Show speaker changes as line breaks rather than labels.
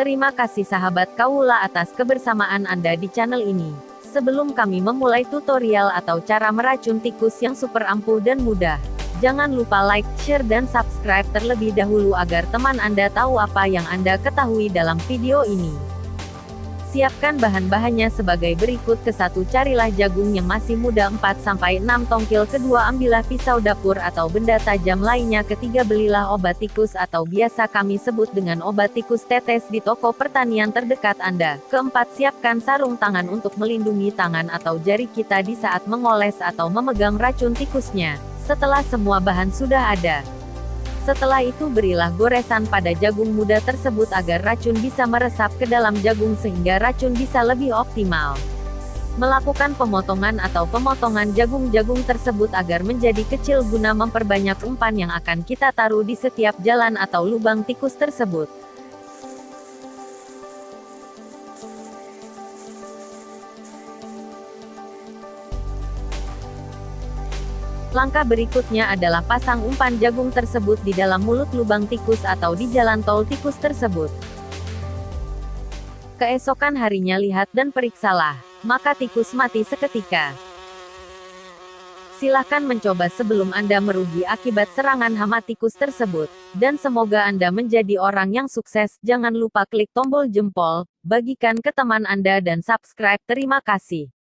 Terima kasih sahabat Kaula atas kebersamaan Anda di channel ini. Sebelum kami memulai tutorial atau cara meracun tikus yang super ampuh dan mudah, jangan lupa like, share dan subscribe terlebih dahulu agar teman Anda tahu apa yang Anda ketahui dalam video ini. Siapkan bahan-bahannya sebagai berikut. Ke-1, carilah jagung yang masih muda 4-6 tongkil. Kedua, ambillah pisau dapur atau benda tajam lainnya. Ketiga, belilah obat tikus atau biasa kami sebut dengan obat tikus tetes di toko pertanian terdekat Anda. Keempat, siapkan sarung tangan untuk melindungi tangan atau jari kita di saat mengoles atau memegang racun tikusnya. Setelah semua bahan sudah ada, setelah itu berilah goresan pada jagung muda tersebut agar racun bisa meresap ke dalam jagung sehingga racun bisa lebih optimal. Melakukan pemotongan atau pemotongan jagung-jagung tersebut agar menjadi kecil guna memperbanyak umpan yang akan kita taruh di setiap jalan atau lubang tikus tersebut. Langkah berikutnya adalah pasang umpan jagung tersebut di dalam mulut lubang tikus atau di jalan tol tikus tersebut. Keesokan harinya lihat dan periksalah, maka tikus mati seketika. Silahkan mencoba sebelum Anda merugi akibat serangan hama tikus tersebut. Dan semoga Anda menjadi orang yang sukses. Jangan lupa klik tombol jempol, bagikan ke teman Anda dan subscribe. Terima kasih.